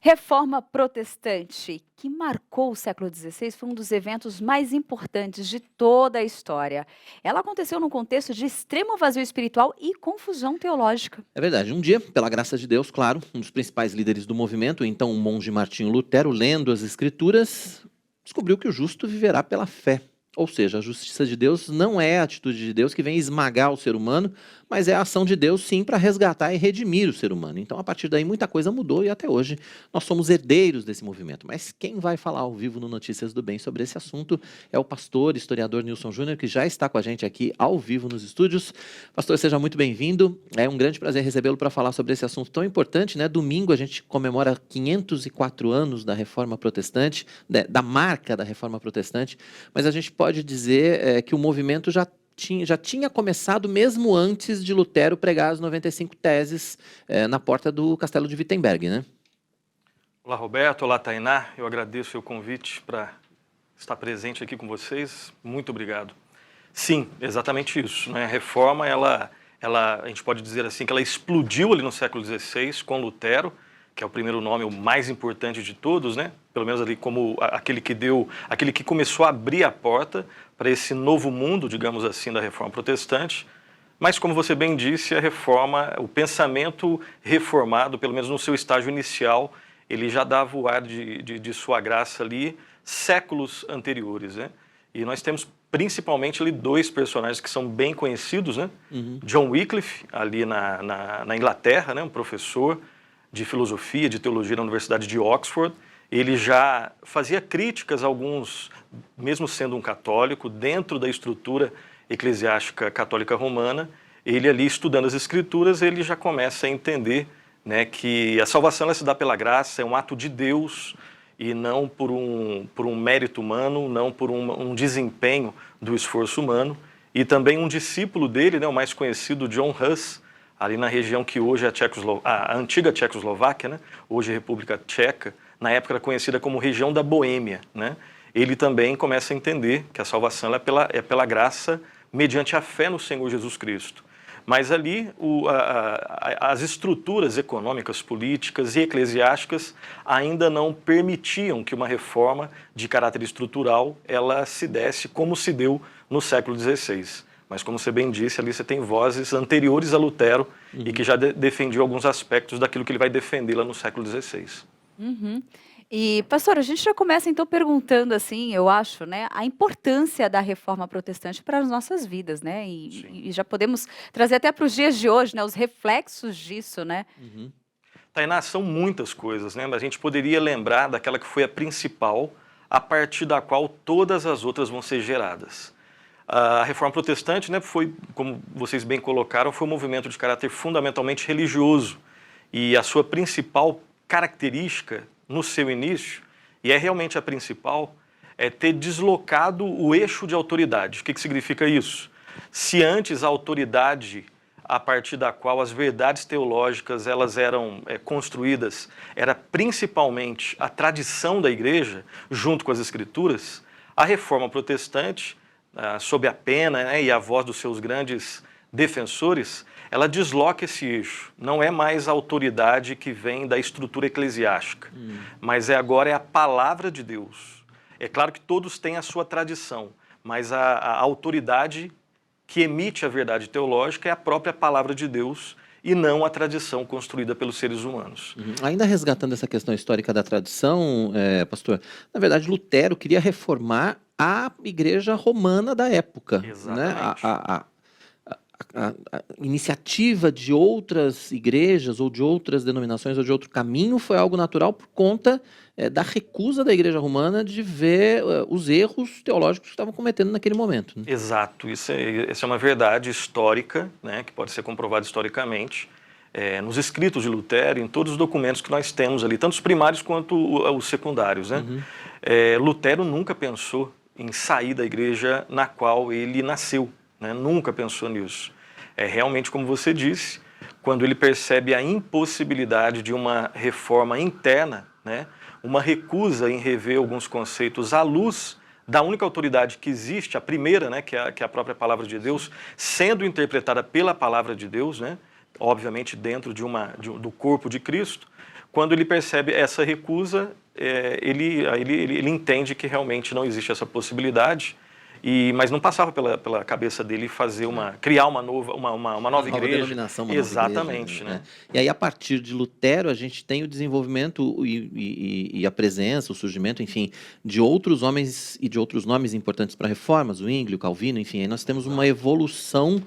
Reforma Protestante, que marcou o século XVI, foi um dos eventos mais importantes de toda a história. Ela aconteceu num contexto de extremo vazio espiritual e confusão teológica. É verdade. Um dia, pela graça de Deus, claro, um dos principais líderes do movimento, então o monge Martinho Lutero, lendo as Escrituras, descobriu que o justo viverá pela fé. Ou seja, a justiça de Deus não é a atitude de Deus que vem esmagar o ser humano, mas é a ação de Deus, sim, para resgatar e redimir o ser humano. Então, a partir daí, muita coisa mudou e até hoje nós somos herdeiros desse movimento. Mas quem vai falar ao vivo no Notícias do Bem sobre esse assunto é o pastor, historiador Nilson Júnior, que já está com a gente aqui ao vivo nos estúdios. Pastor, seja muito bem-vindo. É um grande prazer recebê-lo para falar sobre esse assunto tão importante, né? Domingo a gente comemora 504 anos da Reforma Protestante, da marca da Reforma Protestante, mas a gente pode dizer que o movimento já tinha começado mesmo antes de Lutero pregar as 95 teses na porta do Castelo de Wittenberg, né? Olá, Roberto. Olá, Tainá. Eu agradeço o convite para estar presente aqui com vocês. Muito obrigado. Sim, exatamente isso, né? A reforma, a gente pode dizer assim, que ela explodiu ali no século XVI com Lutero, que é o primeiro nome, o mais importante de todos, né? Pelo menos ali como aquele que começou a abrir a porta para esse novo mundo, digamos assim, da reforma protestante. Mas, como você bem disse, a reforma, o pensamento reformado, pelo menos no seu estágio inicial, ele já dava o ar de sua graça ali séculos anteriores, né? E nós temos principalmente ali dois personagens que são bem conhecidos, né? John Wycliffe, ali na Inglaterra, né? Um professor de filosofia, de teologia na Universidade de Oxford. Ele já fazia críticas a alguns, mesmo sendo um católico, dentro da estrutura eclesiástica católica romana. Ele ali, estudando as Escrituras, ele já começa a entender, né, que a salvação ela se dá pela graça, é um ato de Deus e não por um mérito humano, não por um desempenho do esforço humano. E também um discípulo dele, né, o mais conhecido, John Hus, ali na região que hoje é a antiga Tchecoslováquia, né, hoje República Tcheca, na época era conhecida como região da Boêmia, né? Ele também começa a entender que a salvação é pela graça mediante a fé no Senhor Jesus Cristo. Mas ali as estruturas econômicas, políticas e eclesiásticas ainda não permitiam que uma reforma de caráter estrutural ela se desse como se deu no século XVI. Mas, como você bem disse, ali você tem vozes anteriores a Lutero e que já defendiam alguns aspectos daquilo que ele vai defender lá no século XVI. E, pastor, a gente já começa então perguntando assim, eu acho, né, a importância da reforma protestante para as nossas vidas, né? E já podemos trazer até para os dias de hoje, né, os reflexos disso, né? Tainá, são muitas coisas, né? Mas a gente poderia lembrar daquela que foi a principal, a partir da qual todas as outras vão ser geradas. A Reforma Protestante, né, foi, como vocês bem colocaram, foi um movimento de caráter fundamentalmente religioso. E a sua principal característica, no seu início, e é realmente a principal, é ter deslocado o eixo de autoridade. O que significa isso? Se antes a autoridade a partir da qual as verdades teológicas elas eram construídas era principalmente a tradição da igreja, junto com as escrituras, a Reforma Protestante, sob a pena, né, e a voz dos seus grandes defensores, ela desloca esse eixo. Não é mais a autoridade que vem da estrutura eclesiástica, mas agora é a palavra de Deus. É claro que todos têm a sua tradição, mas a autoridade que emite a verdade teológica é a própria palavra de Deus e não a tradição construída pelos seres humanos. Ainda resgatando essa questão histórica da tradição, pastor, na verdade Lutero queria reformar a igreja romana da época. Exatamente. Né? A iniciativa de outras igrejas ou de outras denominações ou de outro caminho foi algo natural por conta da recusa da igreja romana de ver os erros teológicos que estavam cometendo naquele momento. Né? Exato, isso é uma verdade histórica, né, que pode ser comprovada historicamente, nos escritos de Lutero, em todos os documentos que nós temos ali, tanto os primários quanto os secundários. Né? Lutero nunca pensou em sair da igreja na qual ele nasceu. Né? Nunca pensou nisso. É realmente como você disse, quando ele percebe a impossibilidade de uma reforma interna, né? Uma recusa em rever alguns conceitos à luz da única autoridade que existe, a primeira, né? que é a própria palavra de Deus, sendo interpretada pela palavra de Deus, né? Obviamente dentro do corpo de Cristo. quando ele percebe essa recusa, ele entende que realmente não existe essa possibilidade. Mas não passava pela cabeça dele criar uma nova igreja. Denominação, uma Exatamente, nova igreja, né? E aí, a partir de Lutero, a gente tem o desenvolvimento e a presença, o surgimento, enfim, de outros homens e de outros nomes importantes para reformas, o Zwingli, o Calvino, enfim, aí nós temos uma evolução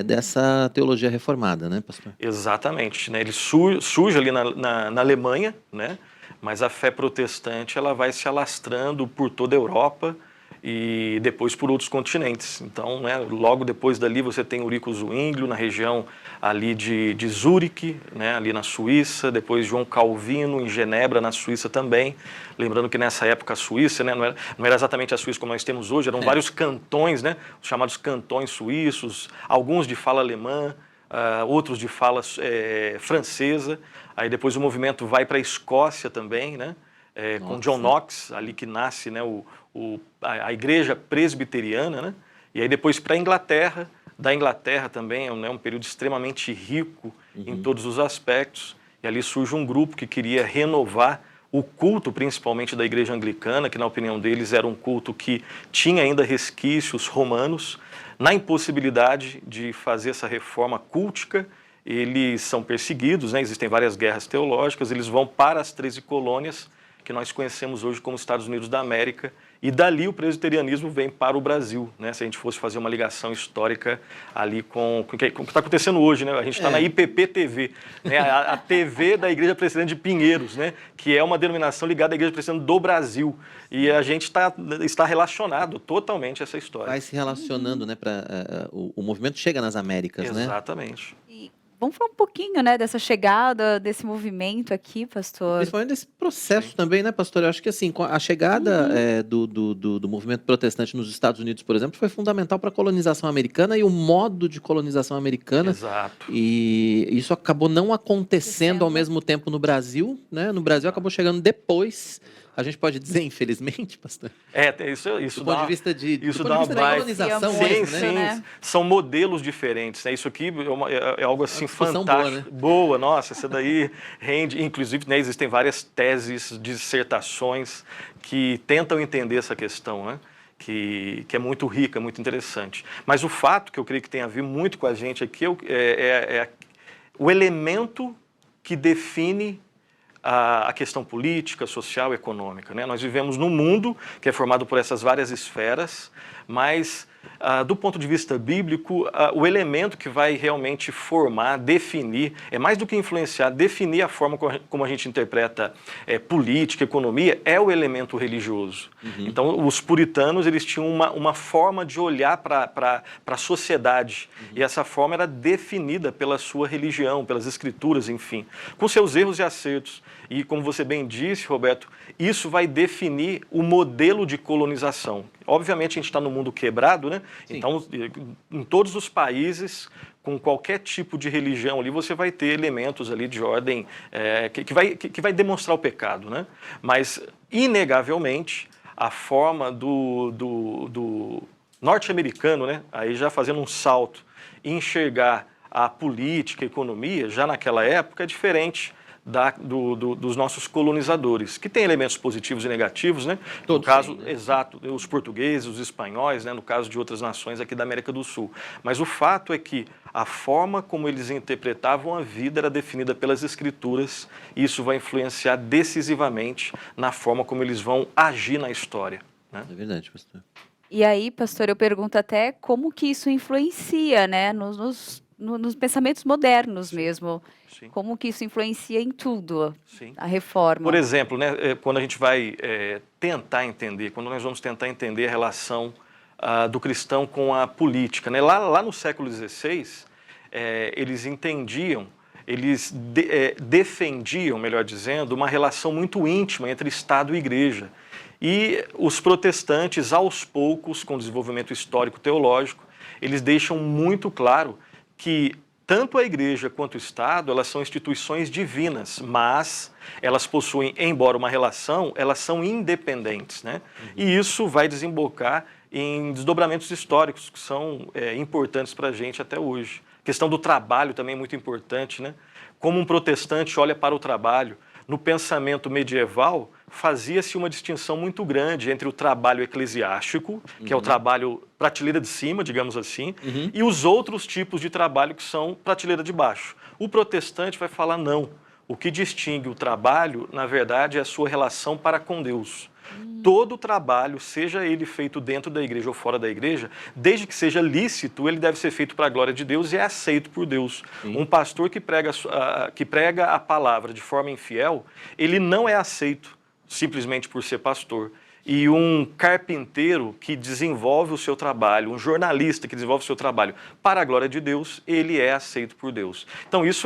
dessa teologia reformada, né, pastor? Exatamente, né? Ele surge ali na Alemanha, né? Mas a fé protestante ela vai se alastrando por toda a Europa e depois por outros continentes. Então, né, logo depois dali você tem Ulrico Zwingli na região ali de Zurique, né, ali na Suíça, depois João Calvino em Genebra, na Suíça também. Lembrando que nessa época a Suíça, né, não era exatamente a Suíça como nós temos hoje, eram vários cantões, né, os chamados cantões suíços, alguns de fala alemã, outros de fala francesa. Aí depois o movimento vai para a Escócia também, né, com John Knox, ali que nasce, né, a igreja presbiteriana, né? E aí depois para a Inglaterra, da Inglaterra também é um período extremamente rico em todos os aspectos, e ali surge um grupo que queria renovar o culto, principalmente da igreja anglicana, que na opinião deles era um culto que tinha ainda resquícios romanos. Na impossibilidade de fazer essa reforma cultica, eles são perseguidos, né? Existem várias guerras teológicas, eles vão para as 13 colônias, que nós conhecemos hoje como Estados Unidos da América, e dali o presbiterianismo vem para o Brasil, né? Se a gente fosse fazer uma ligação histórica ali com o que está acontecendo hoje, né? A gente está na IPP-TV, né? a TV da Igreja Presbiteriana de Pinheiros, né? Que é uma denominação ligada à Igreja Presbiteriana do Brasil, e a gente está relacionado totalmente a essa história. Vai se relacionando, né? O movimento chega nas Américas, né? Exatamente. Vamos falar um pouquinho, né, dessa chegada, desse movimento aqui, pastor? Principalmente desse processo também, né, pastor? Eu acho que assim, a chegada do movimento protestante nos Estados Unidos, por exemplo, foi fundamental para a colonização americana e o modo de colonização americana. Exato. E isso acabou não acontecendo ao mesmo tempo no Brasil, né? No Brasil acabou chegando depois. A gente pode dizer, infelizmente, pastor? Isso do ponto de vista da colonização, sim, né? São modelos diferentes, né? Isso aqui é algo assim fantástico. Boa, né? Boa, nossa, essa daí rende. Inclusive, né, existem várias teses, dissertações que tentam entender essa questão, né? Que é muito rica, muito interessante. Mas o fato que eu creio que tem a ver muito com a gente aqui é o elemento que define a questão política, social e econômica, né? Nós vivemos num mundo que é formado por essas várias esferas, mas do ponto de vista bíblico, o elemento que vai realmente formar, definir, é mais do que influenciar, definir a forma como a gente interpreta política, economia, é o elemento religioso. Então, os puritanos, eles tinham uma forma de olhar para a sociedade, e essa forma era definida pela sua religião, pelas escrituras, enfim, com seus erros e acertos. E como você bem disse, Roberto, isso vai definir o modelo de colonização. Obviamente a gente está no mundo quebrado, né? Sim. Então, em todos os países, com qualquer tipo de religião ali, você vai ter elementos ali de ordem que vai demonstrar o pecado, né? Mas, inegavelmente, a forma do norte-americano, né? Aí já fazendo um salto, enxergar a política, a economia, já naquela época, é diferente dos nossos colonizadores, que tem elementos positivos e negativos, né? Todos no caso, têm, né? exato, os portugueses, os espanhóis, né? No caso de outras nações aqui da América do Sul. Mas o fato é que a forma como eles interpretavam a vida era definida pelas escrituras, e isso vai influenciar decisivamente na forma como eles vão agir na história, né? É verdade, pastor. E aí, pastor, eu pergunto até como que isso influencia, né, nos pensamentos modernos mesmo. Sim. Como que isso influencia em tudo, Sim. a reforma. Por exemplo, né, quando a gente vai quando nós vamos tentar entender a relação do cristão com a política, né? Lá no século XVI, eles entendiam, defendiam, melhor dizendo, uma relação muito íntima entre Estado e Igreja. E os protestantes, aos poucos, com o desenvolvimento histórico-teológico, eles deixam muito claro que tanto a Igreja quanto o Estado, elas são instituições divinas, mas elas possuem, embora uma relação, elas são independentes, né? E isso vai desembocar em desdobramentos históricos que são importantes para a gente até hoje. A questão do trabalho também é muito importante, né? Como um protestante olha para o trabalho, no pensamento medieval, fazia-se uma distinção muito grande entre o trabalho eclesiástico, que é o trabalho prateleira de cima, digamos assim, e os outros tipos de trabalho que são prateleira de baixo. O protestante vai falar não. O que distingue o trabalho, na verdade, é a sua relação para com Deus. Todo trabalho, seja ele feito dentro da igreja ou fora da igreja, desde que seja lícito, ele deve ser feito para a glória de Deus e é aceito por Deus. Sim. Um pastor que prega a palavra de forma infiel, ele não é aceito simplesmente por ser pastor. E um carpinteiro que desenvolve o seu trabalho, um jornalista que desenvolve o seu trabalho para a glória de Deus, ele é aceito por Deus. Então isso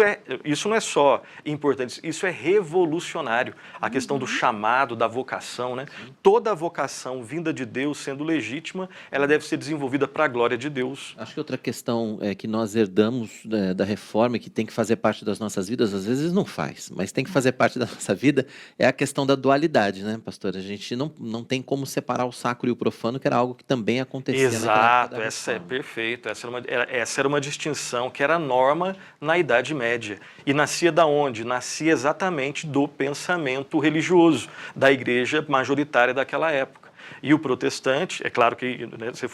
não é só importante, isso é revolucionário. A questão do chamado, da vocação, né? Toda a vocação vinda de Deus, sendo legítima, ela deve ser desenvolvida para a glória de Deus. Acho que outra questão que nós herdamos da reforma e que tem que fazer parte das nossas vidas, às vezes não faz, mas tem que fazer parte da nossa vida, é a questão da dualidade, né, pastor? A gente não tem como separar o sacro e o profano, que era algo que também acontecia. Exato, essa é perfeito. Essa era uma distinção que era norma na Idade Média. E nascia da onde? Nascia exatamente do pensamento religioso da igreja majoritária daquela época. E o protestante, é claro que, né, você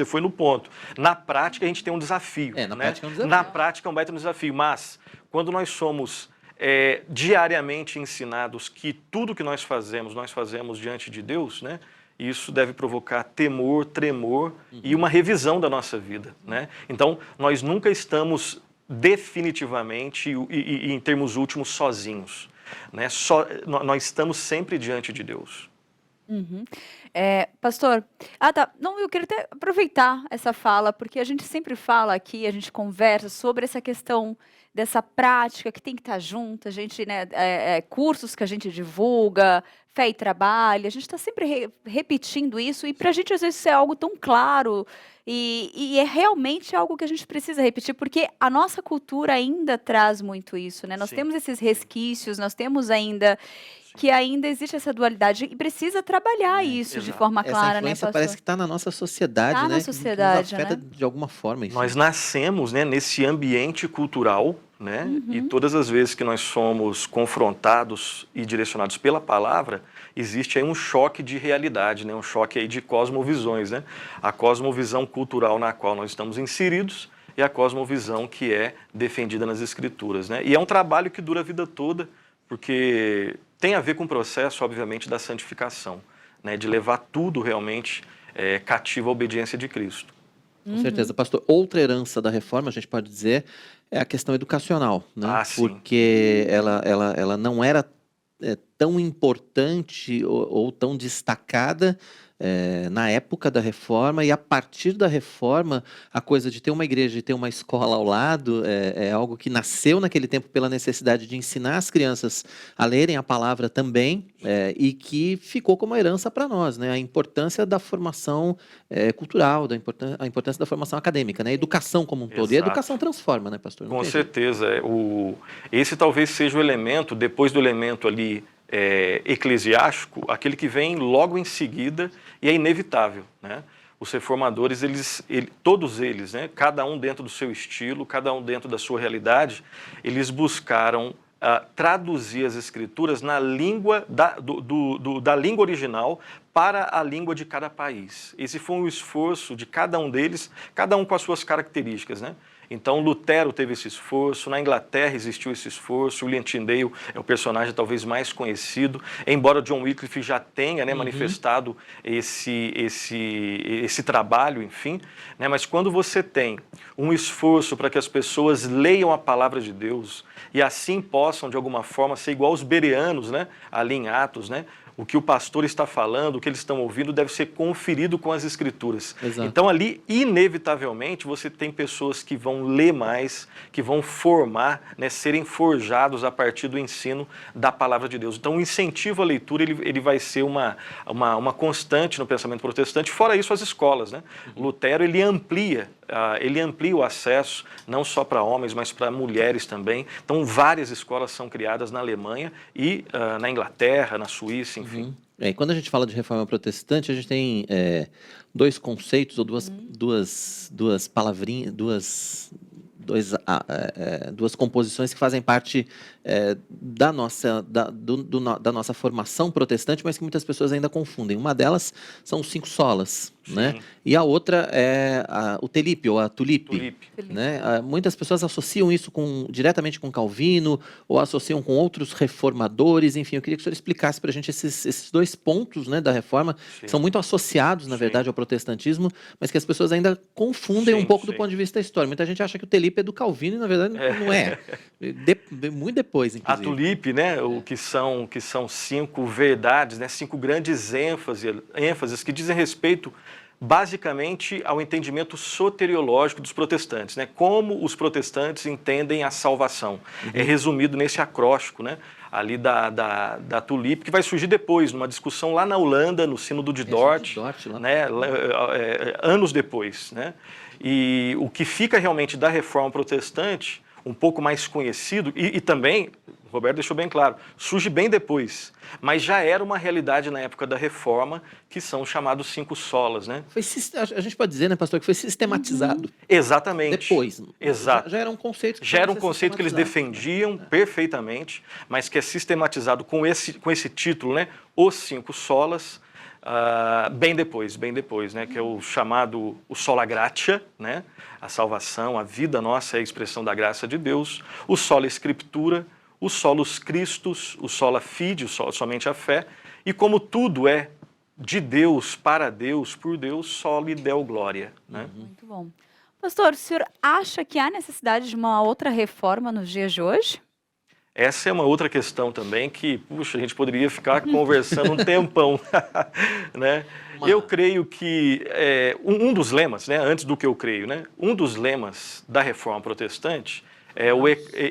foi no ponto. Na prática, a gente tem um desafio. Prática é um desafio. Na prática, é um baita desafio. Mas, quando nós somos diariamente ensinados que tudo que nós fazemos diante de Deus, né? Isso deve provocar temor, tremor e uma revisão da nossa vida, né? Então, nós nunca estamos definitivamente e em termos últimos sozinhos, né? Nós estamos sempre diante de Deus. Pastor, não, eu queria até aproveitar essa fala, porque a gente sempre fala aqui, a gente conversa sobre essa questão dessa prática que tem que estar junto, a gente, né, cursos que a gente divulga, fé e trabalho, a gente está sempre repetindo isso, e para a gente às vezes isso é algo tão claro, e é realmente algo que a gente precisa repetir, porque a nossa cultura ainda traz muito isso, né? Nós temos esses resquícios, nós temos ainda que ainda existe essa dualidade e precisa trabalhar isso de forma clara, né, pastor? Parece que está na nossa sociedade, né? Na sociedade, que nos afeta, né? de alguma forma. Enfim. Nós nascemos, né, nesse ambiente cultural, né? E todas as vezes que nós somos confrontados e direcionados pela palavra, existe aí um choque de realidade, né? Um choque aí de cosmovisões, né? A cosmovisão cultural na qual nós estamos inseridos e a cosmovisão que é defendida nas Escrituras, né? E é um trabalho que dura a vida toda, porque tem a ver com o processo, obviamente, da santificação, né? De levar tudo realmente cativo à obediência de Cristo. Com certeza, pastor. Outra herança da reforma, a gente pode dizer, é a questão educacional, né? Porque ela não era tão importante ou tão destacada na época da reforma, e a partir da reforma, a coisa de ter uma igreja e ter uma escola ao lado é algo que nasceu naquele tempo pela necessidade de ensinar as crianças a lerem a palavra também, e que ficou como herança para nós, né? A importância da formação cultural, a importância da formação acadêmica, né? A educação como um todo. E a educação transforma, né, pastor? Com certeza. Esse talvez seja o elemento, depois do elemento ali eclesiástico, aquele que vem logo em seguida e é inevitável, né? Os reformadores, todos eles, né, cada um dentro do seu estilo, cada um dentro da sua realidade, eles buscaram traduzir as Escrituras na língua da língua original para a língua de cada país. Esse foi um esforço de cada um deles, cada um com as suas características, né? Então, Lutero teve esse esforço, na Inglaterra existiu esse esforço, William Tyndale é o personagem talvez mais conhecido, embora John Wycliffe já tenha, né, manifestado esse trabalho, enfim, né, mas quando você tem um esforço para que as pessoas leiam a palavra de Deus e assim possam, de alguma forma, ser igual aos bereanos, né, ali em Atos, né, o que o pastor está falando, o que eles estão ouvindo, deve ser conferido com as Escrituras. Exato. Então, ali, inevitavelmente, você tem pessoas que vão ler mais, que vão formar, né, serem forjados a partir do ensino da palavra de Deus. Então, o incentivo à leitura ele vai ser uma constante no pensamento protestante. Fora isso, as escolas, né? Lutero, ele amplia o acesso, não só para homens, mas para mulheres também. Então, várias escolas são criadas na Alemanha e na Inglaterra, na Suíça, enfim. E quando a gente fala de reforma protestante, a gente tem dois conceitos ou duas palavrinhas, duas composições que fazem parte da nossa formação protestante, mas que muitas pessoas ainda confundem. Uma delas são os 5 solas, né? E a outra é o Telípio, ou a Tulipe. Né? Muitas pessoas associam isso diretamente com Calvino, ou associam com outros reformadores, enfim, eu queria que o senhor explicasse para a gente esses 2 pontos, né, da reforma, que são muito associados, na verdade, ao protestantismo, mas que as pessoas ainda confundem um pouco do ponto de vista histórico. Muita gente acha que o Telípio é do Calvino e, na verdade, não é. Muito depois, inclusive. A Tulipe, né, o que são 5 verdades, né, 5 grandes ênfases que dizem respeito basicamente ao entendimento soteriológico dos protestantes, né? Como os protestantes entendem a salvação. É resumido nesse acróstico, né? Ali da Tulipe, que vai surgir depois, numa discussão lá na Holanda, no Sínodo de Dort, né? Anos depois, né? E o que fica realmente da reforma protestante, um pouco mais conhecido, e também, o Roberto deixou bem claro, surge bem depois, mas já era uma realidade na época da reforma, que são os chamados 5 solas, né? A gente pode dizer, né, pastor, que foi sistematizado. Exatamente. Depois. Exato. Já era um conceito que já era um conceito que eles defendiam perfeitamente, mas que é sistematizado com esse título, né? Os 5 solas, bem depois, né? Que é o chamado o sola gratia, né? A salvação, a vida nossa é a expressão da graça de Deus, o sola scriptura, o solus Christus, o sola fide, somente a fé, e como tudo é de Deus, para Deus, por Deus, soli deo glória. Né? Muito bom. Pastor, o senhor acha que há necessidade de uma outra reforma nos dias de hoje? Essa é uma outra questão também que, puxa, a gente poderia ficar conversando um tempão. Né? Eu creio que um dos lemas, né, antes do que eu creio, né, um dos lemas da reforma protestante é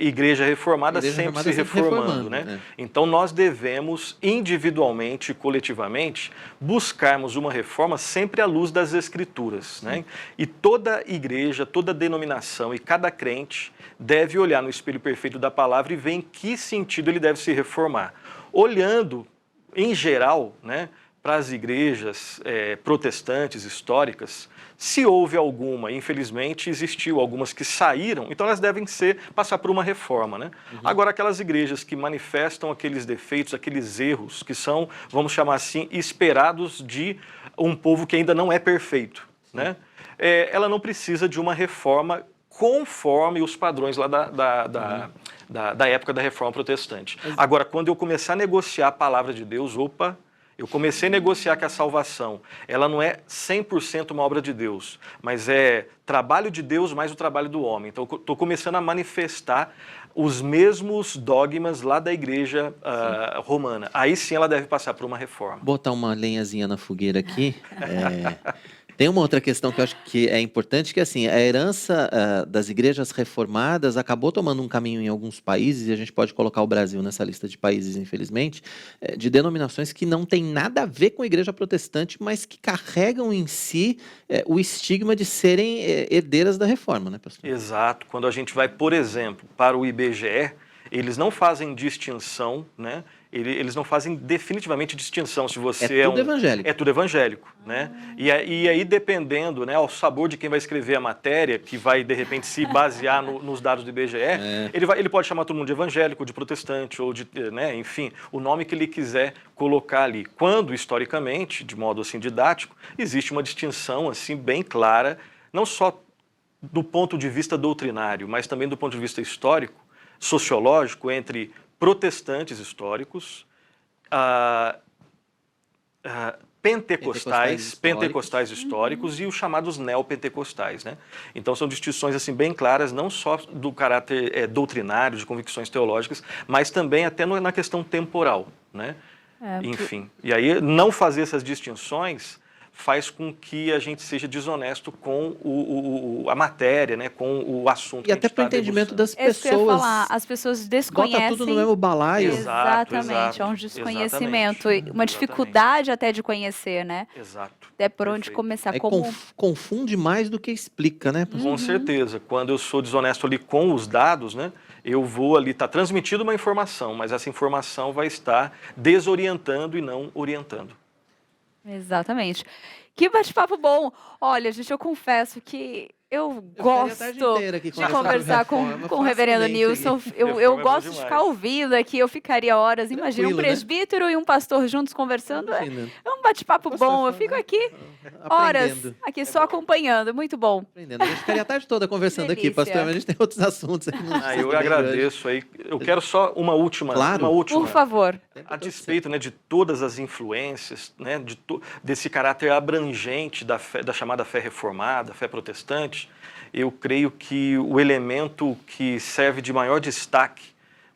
Igreja Reformada sempre se reformando. Né? Então nós devemos, individualmente e coletivamente, buscarmos uma reforma sempre à luz das Escrituras. Né? E toda igreja, toda denominação e cada crente deve olhar no espelho perfeito da palavra e ver em que sentido ele deve se reformar. Olhando, em geral, né, para as igrejas protestantes históricas, se houve alguma, infelizmente existiu algumas que saíram, então elas devem passar por uma reforma. Né? Agora, aquelas igrejas que manifestam aqueles defeitos, aqueles erros, que são, vamos chamar assim, esperados de um povo que ainda não é perfeito, né? Ela não precisa de uma reforma conforme os padrões lá da época da reforma protestante. Agora, quando eu começar a negociar a palavra de Deus, eu comecei a negociar que a salvação, ela não é 100% uma obra de Deus, mas é trabalho de Deus mais o trabalho do homem. Então, estou começando a manifestar os mesmos dogmas lá da igreja romana. Aí sim ela deve passar por uma reforma. Botar uma lenhazinha na fogueira aqui. Tem uma outra questão que eu acho que é importante, que assim, a herança das igrejas reformadas acabou tomando um caminho em alguns países, e a gente pode colocar o Brasil nessa lista de países, infelizmente, de denominações que não tem nada a ver com a igreja protestante, mas que carregam em si o estigma de serem herdeiras da reforma, né, pastor? Exato. Quando a gente vai, por exemplo, para o IBGE, eles não fazem distinção, né? Eles não fazem definitivamente distinção se você é tudo evangélico. É tudo evangélico, né? E aí, dependendo, né, ao sabor de quem vai escrever a matéria, que vai, de repente, se basear nos dados do IBGE, ele pode chamar todo mundo de evangélico, de protestante, ou de, né, enfim, o nome que ele quiser colocar ali. Quando, historicamente, de modo assim didático, existe uma distinção assim bem clara, não só do ponto de vista doutrinário, mas também do ponto de vista histórico, sociológico, entre protestantes históricos, pentecostais históricos e os chamados neopentecostais, né? Então são distinções assim bem claras, não só do caráter doutrinário, de convicções teológicas, mas também até na questão temporal, né? Enfim, e aí não fazer essas distinções faz com que a gente seja desonesto com a matéria, né, com o assunto. E até para o entendimento das pessoas. Isso que eu ia falar, as pessoas desconhecem. Bota tudo no mesmo balaio. Exatamente, é um desconhecimento, uma dificuldade até de conhecer, né? Exato. É por onde começar. Confunde mais do que explica, né? Com certeza. Quando eu sou desonesto ali com os dados, né, eu vou ali estar transmitindo uma informação, mas essa informação vai estar desorientando e não orientando. Exatamente. Que bate-papo bom. Olha, gente, eu confesso que eu ficaria a tarde gosto inteira aqui de conversando conversar sobre reforma, com o reverendo facilmente Nilson. aqui. Eu Reforma é bom gosto de ficar demais. ouvindo aqui, eu ficaria horas. Imagina um Tranquilo, né? presbítero e um pastor juntos conversando. Imagina. É um bate-papo Pastor bom. Eu fala, fico né? aqui horas, Aprendendo. aqui só acompanhando. Muito bom. Aprendendo. A gente ficaria a tarde toda conversando aqui, Delícia. pastor, mas a gente tem outros assuntos aí. Não precisa Eu nem de hoje. agradeço aí. Eu quero só uma última, Claro. Por favor. A despeito, né, de todas as influências, né, desse caráter abrangente da chamada fé reformada, fé protestante, eu creio que o elemento que serve de maior destaque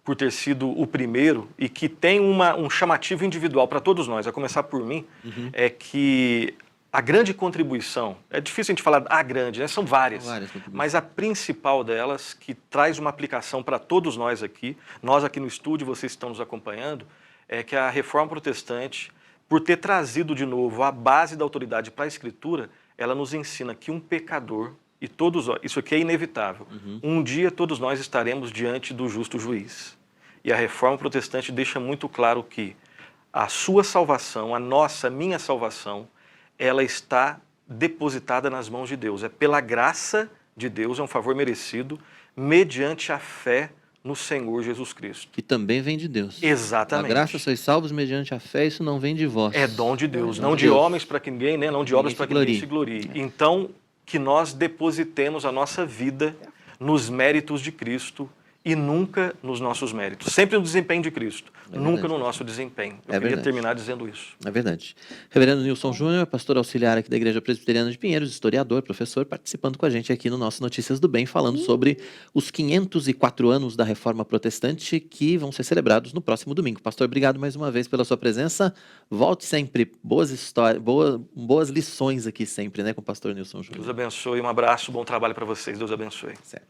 por ter sido o primeiro e que tem um chamativo individual para todos nós, a começar por mim, é que a grande contribuição, é difícil a gente falar a grande, né, são várias, mas a principal delas, que traz uma aplicação para todos nós aqui no estúdio, vocês estão nos acompanhando, é que a Reforma Protestante, por ter trazido de novo a base da autoridade para a Escritura, ela nos ensina que um pecador, e todos, isso aqui é inevitável, um dia todos nós estaremos diante do justo juiz. E a Reforma Protestante deixa muito claro que a sua salvação, a minha salvação, ela está depositada nas mãos de Deus. É pela graça de Deus, é um favor merecido, mediante a fé no Senhor Jesus Cristo. Que também vem de Deus. Exatamente. A graça sois salvos mediante a fé, isso não vem de vós. É dom de Deus, É não de homens para que ninguém, né? Não de obras para que ninguém se glorie. Então, que nós depositemos a nossa vida nos méritos de Cristo e nunca nos nossos méritos. Sempre no desempenho de Cristo, nunca no nosso desempenho. Eu queria terminar dizendo isso. É verdade. Reverendo Nilson Júnior, pastor auxiliar aqui da Igreja Presbiteriana de Pinheiros, historiador, professor, participando com a gente aqui no nosso Notícias do Bem, falando sobre os 504 anos da Reforma Protestante que vão ser celebrados no próximo domingo. Pastor, obrigado mais uma vez pela sua presença. Volte sempre. Boas histórias, boas lições aqui sempre, né, com o pastor Nilson Júnior. Deus abençoe, um abraço, bom trabalho para vocês. Deus abençoe. Certo.